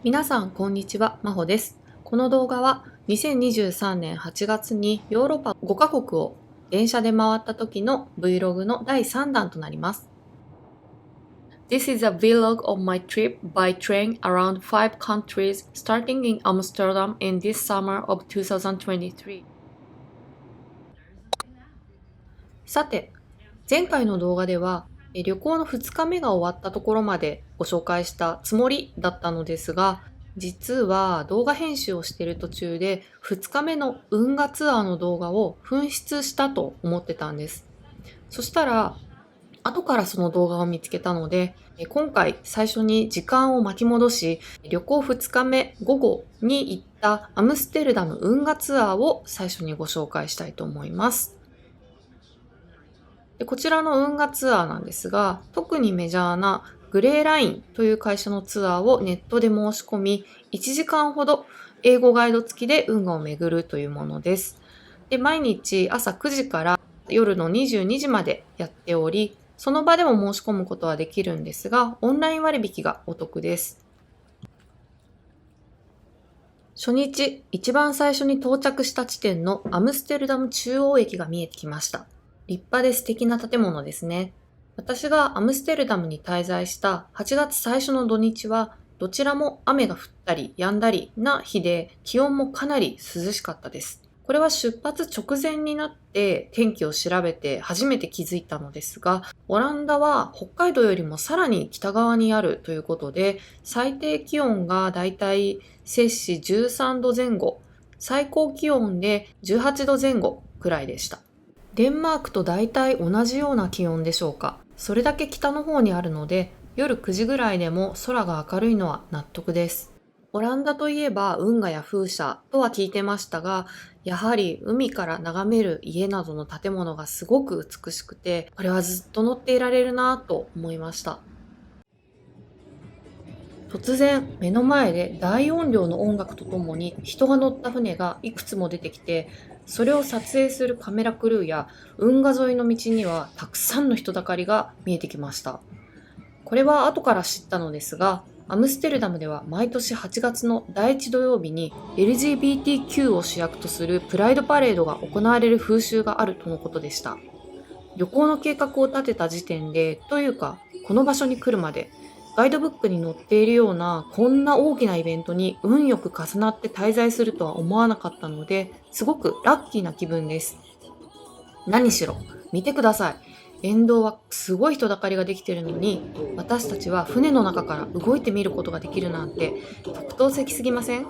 皆さん、こんにちは。まほです。この動画は2023年8月にヨーロッパ5カ国を電車で回った時の Vlog の第3弾となります。This is a vlog of my trip by train around 5 countries starting in Amsterdam in this summer of 2023. さて、前回の動画では旅行の2日目が終わったところまでご紹介したつもりだったのですが、実は動画編集をしている途中で2日目の運河ツアーの動画を紛失したと思ってたんです。そしたら後からその動画を見つけたので、今回最初に時間を巻き戻し、旅行2日目午後に行ったアムステルダム運河ツアーを最初にご紹介したいと思います。でこちらの運河ツアーなんですが、特にメジャーなグレーラインという会社のツアーをネットで申し込み、1時間ほど英語ガイド付きで運河を巡るというものです。で毎日朝9時から夜の22時までやっており、その場でも申し込むことはできるんですが、オンライン割引がお得です。初日、一番最初に到着した地点のアムステルダム中央駅が見えてきました。立派で素敵な建物ですね。私がアムステルダムに滞在した8月最初の土日は、どちらも雨が降ったり止んだりな日で、気温もかなり涼しかったです。これは出発直前になって天気を調べて初めて気づいたのですが、オランダは北海道よりもさらに北側にあるということで、最低気温がだいたい摂氏13度前後、最高気温で18度前後くらいでした。デンマークとだいたい同じような気温でしょうか。それだけ北の方にあるので、夜9時ぐらいでも空が明るいのは納得です。オランダといえば運河や風車とは聞いてましたが、やはり海から眺める家などの建物がすごく美しくて、これはずっと乗っていられるなぁと思いました。突然目の前で大音量の音楽とともに人が乗った船がいくつも出てきて、それを撮影するカメラクルーや運河沿いの道にはたくさんの人だかりが見えてきました。これは後から知ったのですが、アムステルダムでは毎年8月の第1土曜日に LGBTQ を主役とするプライドパレードが行われる風習があるとのことでした。旅行の計画を立てた時点で、というかこの場所に来るまで、ガイドブックに載っているようなこんな大きなイベントに運よく重なって滞在するとは思わなかったので、すごくラッキーな気分です。何しろ見てください。沿道はすごい人だかりができているのに、私たちは船の中から動いてみることができるなんて特等席すぎません？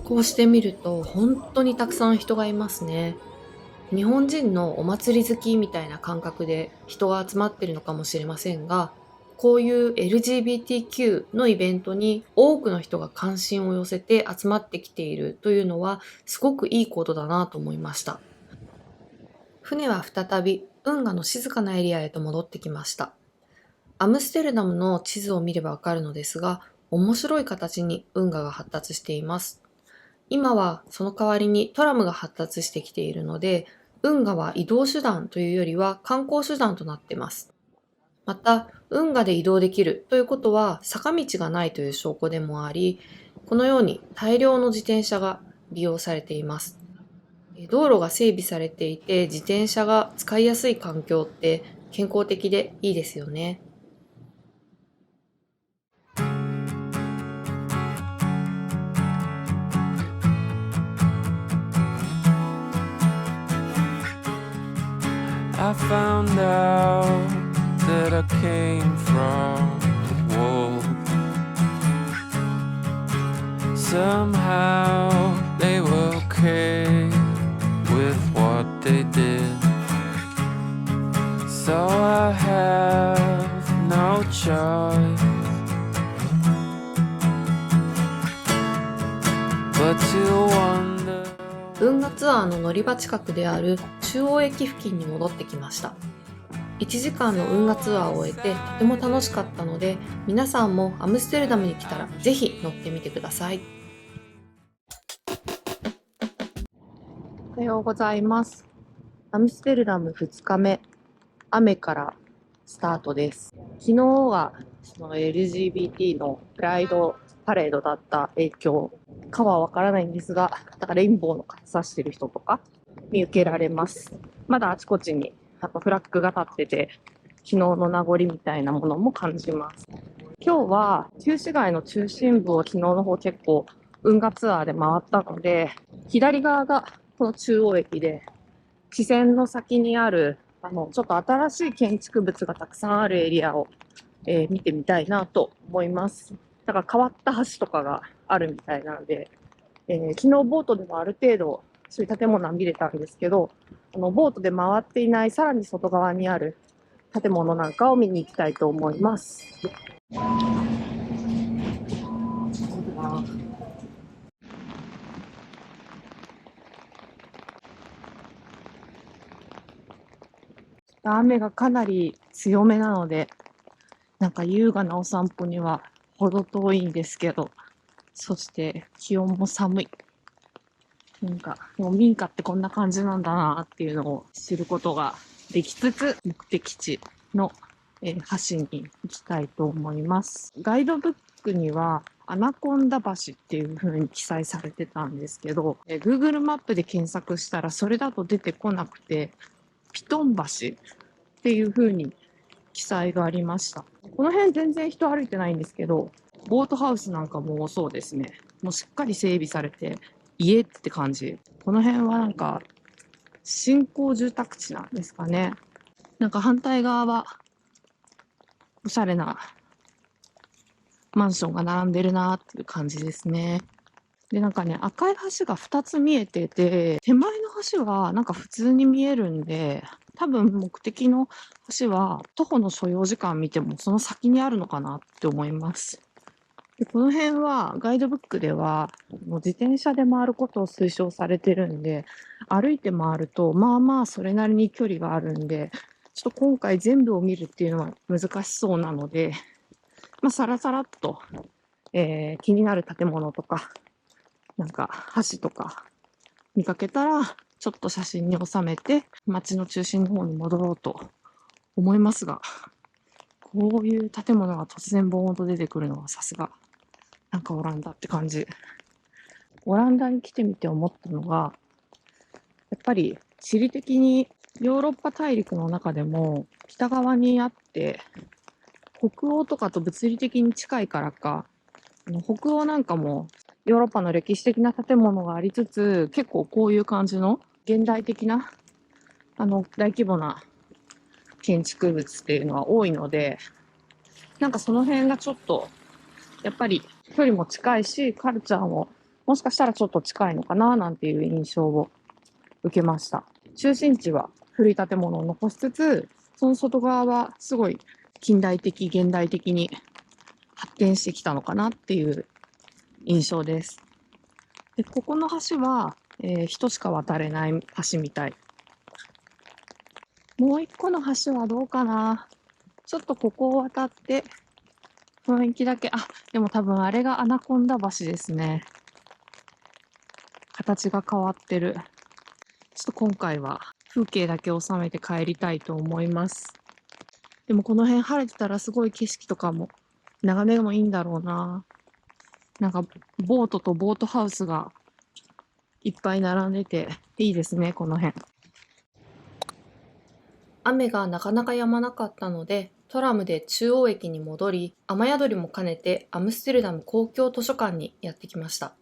こうしてみると本当にたくさん人がいますね。日本人のお祭り好きみたいな感覚で人が集まっているのかもしれませんが、こういう LGBTQ のイベントに多くの人が関心を寄せて集まってきているというのはすごくいいことだなと思いました。船は再び運河の静かなエリアへと戻ってきました。アムステルダムの地図を見ればわかるのですが、面白い形に運河が発達しています。今はその代わりにトラムが発達してきているので、運河は移動手段というよりは観光手段となっています。また、運河で移動できるということは坂道がないという証拠でもあり、このように大量の自転車が利用されています。道路が整備されていて自転車が使いやすい環境って健康的でいいですよね。I found out that I came from the wolves. Somehow they were okay with what they did. So I have no choice but to wonder. 運河ツアーの乗り場近くである中央駅付近に戻ってきました。1時間の運河ツアーを終えてとても楽しかったので、皆さんもアムステルダムに来たらぜひ乗ってみてください。おはようございます。アムステルダム2日目、雨からスタートです。昨日はその LGBT のプライドパレードだった影響かはわからないんですが、だからレインボーの傘さしてる人とか見受けられます。まだあちこちにフラッグが立ってて、昨日の名残みたいなものも感じます。今日は旧市街の中心部を昨日の方結構運河ツアーで回ったので、左側がこの中央駅で、支線の先にあるちょっと新しい建築物がたくさんあるエリアを、見てみたいなと思います。だから変わった橋とかがあるみたいなので、昨日ボートでもある程度そういう建物は見れたんですけど、ボートで回っていないさらに外側にある建物なんかを見に行きたいと思います。雨がかなり強めなので、なんか優雅なお散歩には程遠いんですけど、そして気温も寒い。なんか、もう民家ってこんな感じなんだなっていうのを知ることができつつ、目的地の、橋に行きたいと思います。ガイドブックには、アナコンダ橋っていう風に記載されてたんですけど、Google マップで検索したらそれだと出てこなくて、ピトン橋っていう風に記載がありました。この辺全然人歩いてないんですけど、ボートハウスなんかもそうですね。もうしっかり整備されて、家って感じ。この辺はなんか、新興住宅地なんですかね。なんか反対側は、おしゃれなマンションが並んでるなっていう感じですね。で、なんかね、赤い橋が2つ見えてて、手前の橋はなんか普通に見えるんで、多分目的の橋は徒歩の所要時間見てもその先にあるのかなって思います。で、この辺はガイドブックではもう自転車で回ることを推奨されてるんで、歩いて回るとまあまあそれなりに距離があるんで、ちょっと今回全部を見るっていうのは難しそうなので、まあさらさらっと、気になる建物とか、なんか橋とか見かけたら、ちょっと写真に収めて、街の中心の方に戻ろうと思いますが、こういう建物が突然ボーンと出てくるのはさすが、なんかオランダって感じ。オランダに来てみて思ったのが、やっぱり地理的にヨーロッパ大陸の中でも北側にあって、北欧とかと物理的に近いからか、北欧なんかもヨーロッパの歴史的な建物がありつつ、結構こういう感じの現代的な大規模な建築物っていうのは多いので、なんかその辺がちょっとやっぱり距離も近いし、カルチャーももしかしたらちょっと近いのかななんていう印象を受けました。中心地は古い建物を残しつつ、その外側はすごい近代的、現代的に発展してきたのかなっていう印象です。で、ここの橋は、人しか渡れない橋みたい。もう一個の橋はどうかな。ちょっとここを渡って、雰囲気だけ、でも多分あれがアナコンダ橋ですね。形が変わってる。ちょっと今回は風景だけ収めて帰りたいと思います。でもこの辺晴れてたらすごい景色とかも眺めもいいんだろうな。なんかボートとボートハウスがいっぱい並んでていいですね、この辺。雨がなかなか止まなかったので、トラムで中央駅に戻り、雨宿りも兼ねてアムステルダム公共図書館にやってきました。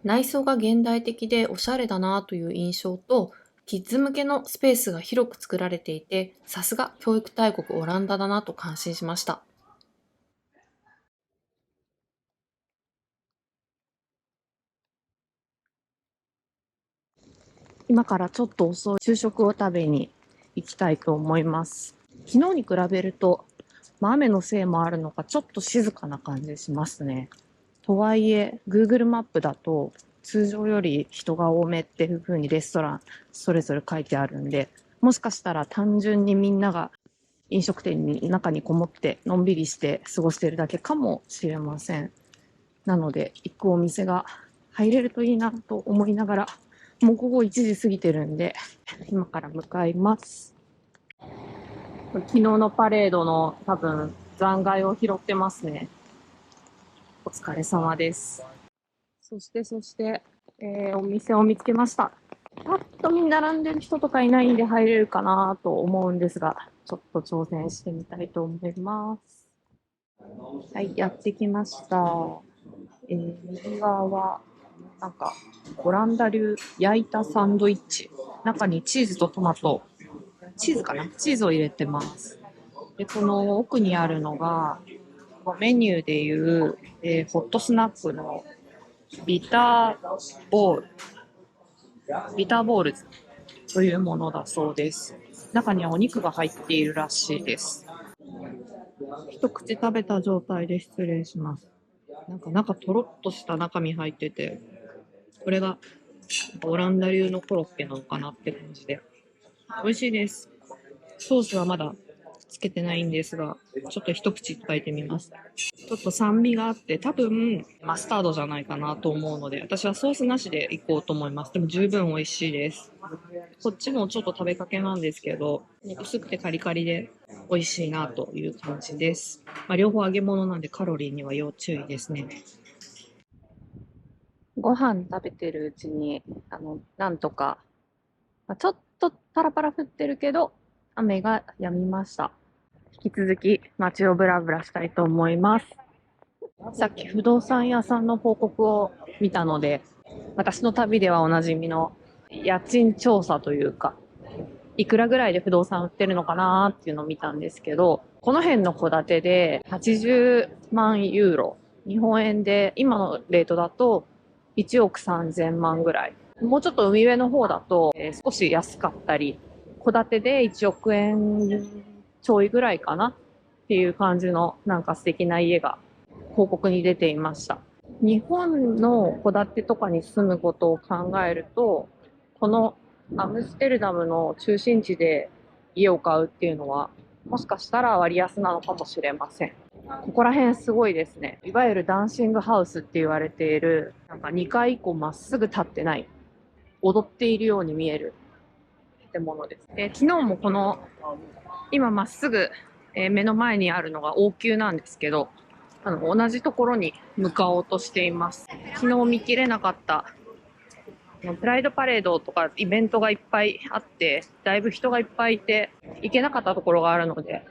内装が現代的でおしゃれだなという印象と、キッズ向けのスペースが広く作られていて、さすが教育大国オランダだなと感心しました。今からちょっと遅い昼食を食べに行きたいと思います。昨日に比べると、雨のせいもあるのかちょっと静かな感じしますね。とはいえ、Google マップだと通常より人が多めっていう風にレストランそれぞれ書いてあるんで、もしかしたら単純にみんなが飲食店に中にこもってのんびりして過ごしているだけかもしれません。なので、行くお店が入れるといいなと思いながら、もう午後1時過ぎてるんで、今から向かいます。昨日のパレードの多分残骸を拾ってますね。お疲れ様です。そして、お店を見つけました。パッと見並んでる人とかいないんで入れるかなと思うんですが、ちょっと挑戦してみたいと思います。はい、やってきました。右側は、なんか、オランダ流焼いたサンドイッチ。中にチーズとトマト、チーズかなチーズを入れてます。で、この奥にあるのが、メニューでいう、ホットスナックのビターボール、ビターボールズというものだそうです。中にはお肉が入っているらしいです。一口食べた状態で失礼します。なんか中とろっとした中身入ってて、これがオランダ流のコロッケなのかなって感じで。美味しいです。ソースはまだつけてないんですが、ちょっと一口いただいてみます。ちょっと酸味があって、多分マスタードじゃないかなと思うので、私はソースなしでいこうと思います。でも十分美味しいです。こっちもちょっと食べかけなんですけど、薄くてカリカリで美味しいなという感じです。両方揚げ物なんでカロリーには要注意ですね。ご飯食べてるうちに、なんとか、ちょっとパラパラ降ってるけど、雨が止みました。引き続き街をブラブラしたいと思います。さっき不動産屋さんの報告を見たので、私の旅ではおなじみの家賃調査というか、いくらぐらいで不動産売ってるのかなっていうのを見たんですけど、この辺の戸建てで80万ユーロ、日本円で今のレートだと1億3000万ぐらい。もうちょっと海上の方だと、少し安かったり、戸建てで1億円ちょいぐらいかなっていう感じのなんか素敵な家が広告に出ていました。日本の戸建てとかに住むことを考えると、このアムステルダムの中心地で家を買うっていうのは、もしかしたら割安なのかもしれません。ここら辺すごいですね。いわゆるダンシングハウスって言われている、なんか2階以降まっすぐ立ってない、踊っているように見える建物です。昨日もこの、今まっすぐ、目の前にあるのが王宮なんですけど、同じところに向かおうとしています。昨日見切れなかったプライドパレードとかイベントがいっぱいあって、だいぶ人がいっぱいいて、行けなかったところがあるので、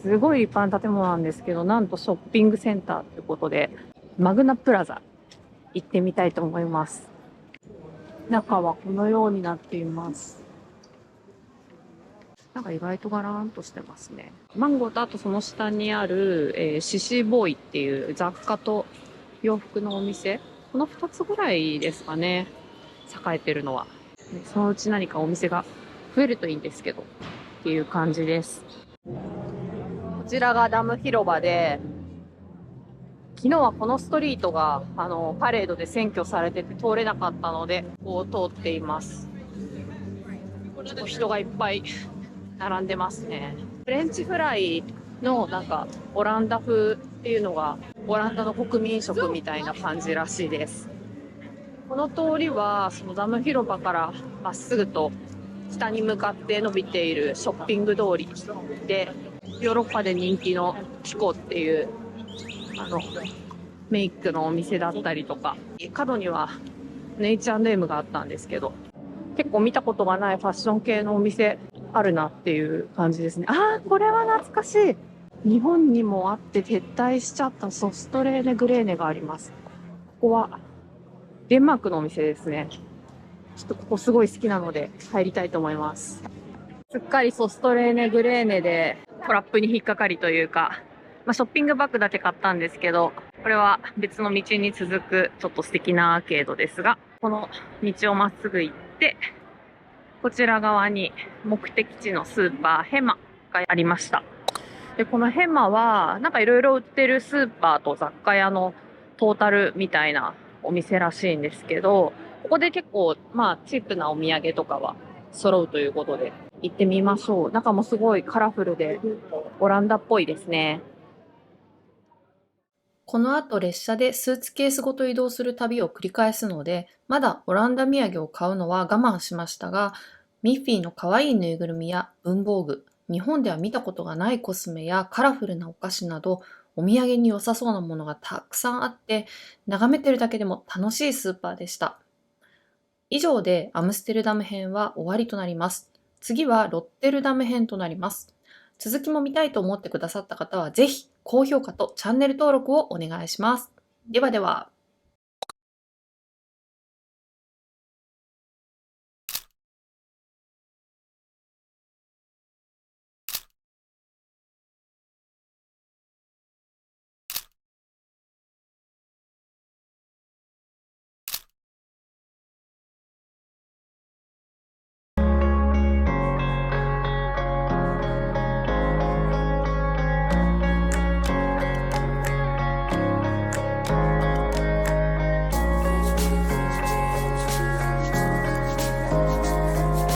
すごい立派な建物なんですけど、なんとショッピングセンターということで、マグナプラザ行ってみたいと思います。中はこのようになっています。なんか意外とガラーンとしてますね。マンゴーとあとその下にある、シシーボーイっていう雑貨と洋服のお店。この2つぐらいですかね。栄えてるのは。そのうち何かお店が増えるといいんですけど。っていう感じです。こちらがダム広場で、昨日はこのストリートがパレードで占拠されてて通れなかったので、ここを通っています。人がいっぱい並んでますね。フレンチフライのなんかオランダ風っていうのがオランダの国民食みたいな感じらしいです。この通りはそのダム広場からまっすぐと北に向かって伸びているショッピング通りで、ヨーロッパで人気のキコっていうメイクのお店だったりとか、角にはH&Mがあったんですけど、結構見たことがないファッション系のお店あるなっていう感じですね。これは懐かしい。日本にもあって撤退しちゃったソストレーネグレーネがあります。ここはデンマークのお店ですね。ちょっとここすごい好きなので入りたいと思います。すっかりソストレーネグレーネでトラップに引っかかりというか、ショッピングバッグだけ買ったんですけど、これは別の道に続くちょっと素敵なアーケードですが、この道をまっすぐ行って、こちら側に目的地のスーパーヘマがありました。で、このヘマはなんかいろいろ売ってるスーパーと雑貨屋のトータルみたいなお店らしいんですけど、ここで結構チープなお土産とかは揃うということで行ってみましょう。中もすごいカラフルでオランダっぽいですね。この後列車でスーツケースごと移動する旅を繰り返すので、まだオランダ土産を買うのは我慢しましたが、ミッフィーの可愛いぬいぐるみや文房具、日本では見たことがないコスメやカラフルなお菓子など、お土産に良さそうなものがたくさんあって、眺めてるだけでも楽しいスーパーでした。以上でアムステルダム編は終わりとなります。次はロッテルダム編となります。続きも見たいと思ってくださった方はぜひ高評価とチャンネル登録をお願いします。ではでは。